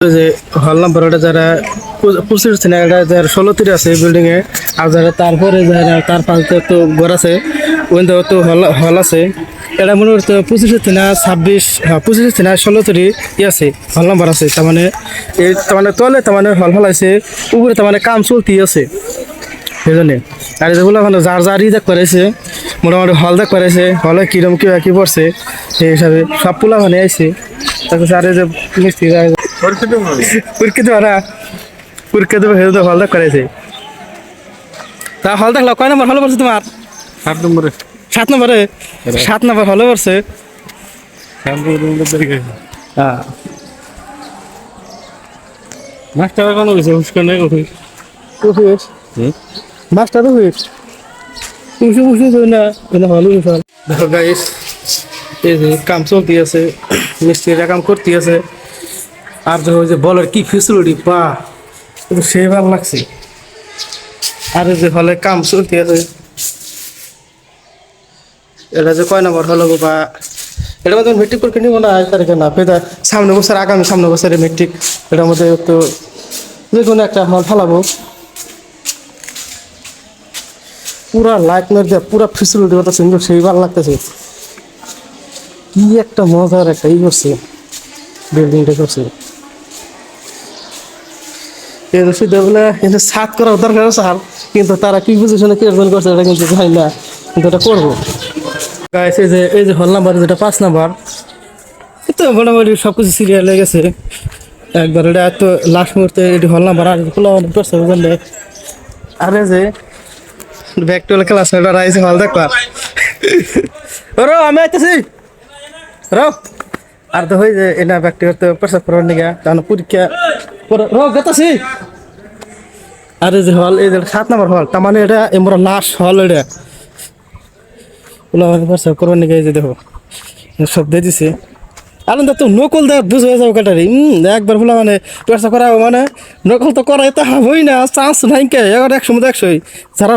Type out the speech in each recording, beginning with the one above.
যে হল নাম্বার যারা 25 না যারা 16 আছে বিল্ডিং এ আর যারা তারপরে যারা তার পাশে তো ঘর আছে ওইটা তো হল আছে এটা মনে হচ্ছে 25 না 26 হ্যাঁ 25 না 16 আছে হল নাম্বার আছে তার মানে এই তার মানে তলে তার মানে হল আছে উপরে তার মানে কাম চলতি আছে সেজন্য আর যেগুলো মানে যার যার দেখ করেছে মোটামুটি হল দেখ করেছে হলে কিরম কি পড়ছে সেই হিসাবে সব পোলা মানে আইছে তারপর আরে যে মিস্ত্রি পরীক্ষা দেবো হেঁটে হল দেখ করেছে তা হল দেখলো কয় নম্বর হলে পড়ছে তোমার 7 নম্বরে 7 নম্বর হলে পড়ছে হ্যাঁ মাস্টার কেন গেছে হুস্কার নেই অফিস মাস্টার অফিস না হল দেখো গাইস এই যে কাম চলতে আছে মিস্ত্রিরা কাম করতে আছে আর যে বলের কি ফেসিলিটি পা সেই ভালো লাগছে আর যে হলে কাম চলতে আছে এটা যে কয় নম্বর হলো বা এটার মধ্যে মেট্রিক পরীক্ষা নিব না 8 তারিখে না পেদা সামনে বছর আগামী সামনে বছরে মেট্রিক এটার মধ্যে তো যে কোনো একটা হল ফেলাবো পুরা লাইট মেরে দেওয়া পুরা ফেসিলিটি করতেছে কিন্তু সেই ভালো লাগতেছে কি একটা মজার একটা করছে বিল্ডিংটা করছে সাত করার দরকার আছে আর কিন্তু তারা কি বুঝেছে না কিরকম করছে এটা কিন্তু জানি না কিন্তু এটা করবো এই যে হল নাম্বার যেটা 5 নাম্বার তো মোটামুটি সবকিছু সিরিয়াল হয়ে গেছে একবার এটা এত লাস্ট মুহূর্তে এটি হল নাম্বার আর খোলা করছে বুঝলে আরে যে ব্যাকটোলা ক্লাস এটা রাইছে হল দেখবার রো আমি আইতেছি রো আর তো হয়ে যে এটা ব্যক্তিগত প্রসাদ করার নিগা কারণ পরীক্ষা রো গেতাছি আরে যে হল এই যে 7 নম্বর হল তার মানে এটা এমরা লাস্ট হল এটা প্রসাদ করবার নিগা এই যে দেখো সব দিয়ে দিছে আনন্দ তো নকল দেয় বুঝ হয়ে যাও কাটারি একবার বলে মানে প্রসাদ করা মানে নকল তো করা এটা হবই না চান্স নাই কে এবার 100 যারা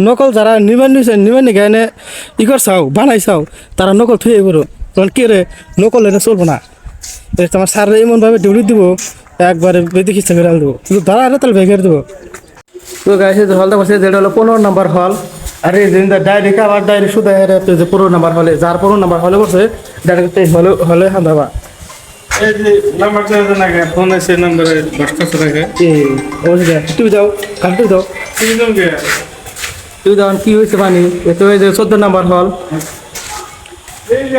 নকল যারা নিবেন নিগা এনে ই করছাও বানাইছাও তারা নকল থুয়ে বড় তখন কে রে নকল এটা চলবো না তোমার স্যার এমনভাবে ডিউটি দিব একবারে বেদিক ইচ্ছা করে দেবো কিন্তু দাঁড়া আরে তাহলে ভেঙে দেবো তো গাইছে যে হলটা বসে যেটা হলো 15 নম্বর হল আর এই যে ডাইরেক্ট আবার ডাইরেক্ট শুধু যে 15 নম্বর হলে যার 15 নম্বর হলে বসে ডাইরেক্ট হলে হাঁদাবা এই যে নাম্বারটা না ফোন আছে নম্বরে 10 টাকা তুই যাও কাল তুই যাও তুই যাও কি হয়েছে পানি তো এই যে 14 নম্বর হল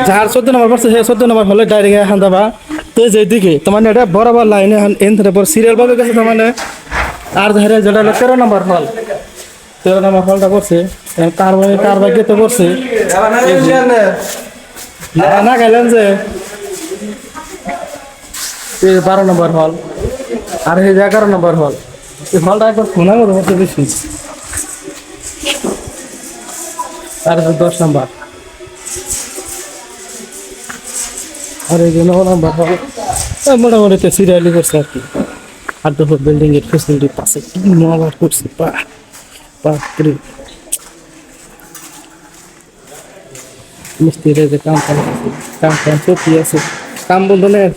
যার 14 নম্বর পড়ছে 14 নম্বর হলে ডাইরেক্ট হাঁদাবা তো যেদিকে তোমার এটা বরাবর লাইনে এন থেকে পর সিরিয়াল ভাবে গেছে তোমার আর ধরে যেটা হলো 13 নম্বর হল 13 নম্বর হলটা পড়ছে কার ভাগ্যে তো পড়ছে না গেলেন যে 12 নম্বর হল আর এই 11 নম্বর হল এই হলটা একবার শোনা মতো হচ্ছে বেশি আর 10 নম্বর আর এই 9 নম্বর হল মোটামুটি সিরিয়ালি করছে আর কি আর তো বিল্ডিং এর ফেসিলিটি পাশে কি মজা করছে বাপরে মিস্ত্রিরা যে কাম চলতে আছে কাম বন্ধ নেই আর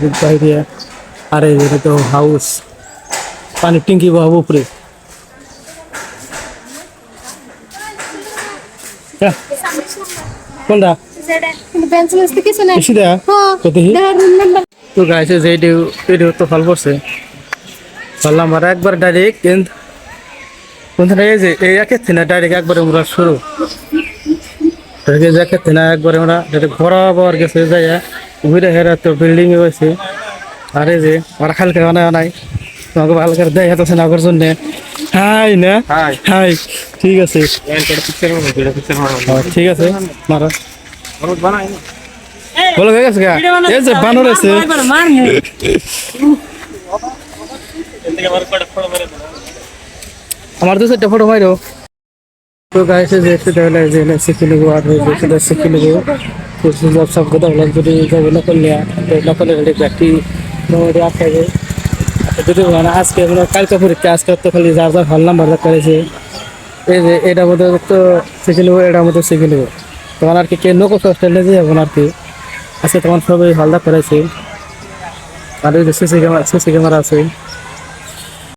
কি বাইরে আরে এটা তো হাউস পানির ট্যাঙ্কি বাবু উপরে কোনটা তো গাইছে যে তো ফল পড়ছে ফল নাম্বার একবার ডাইরেক্ট কোনখানে এই যে এই একের না ডাইরেক্ট একবারে আমরা শুরু একের না একবারে আমরা ডাইরেক্ট বরাবর গেছে যাই ঘুরে হেরা তো বিল্ডিং এ হয়েছে আর এই যে ওরা খালকে নাই তোমাকে ভালো করে দেয় হাতে না করার জন্য হাই না হাই ঠিক আছে ঠিক আছে মারা বলো হয়ে গেছে এই যে বানর আছে আমার তো 4টা ফটো মারো তো গাইছে যে সেটা হলো যে শিখে নেবো আর সেটা শিখে নেবো সব কথা হলো যদি যাবে না করলে না করলে ব্যাটারি মোটামুটি আসবে যদি মানে আজকে মানে কালকে পরীক্ষা আজকে তো খালি যার যার হল নাম্বার করেছে এই যে এটার মধ্যে তো শিখে নেবো এটার মধ্যে শিখে নেবো তোমার আর কি কে লোক হোস্টেলে যে যাবো আর কি আজকে তোমার সবাই হলদা করেছে আর ওই যে সিসি ক্যামেরা আছে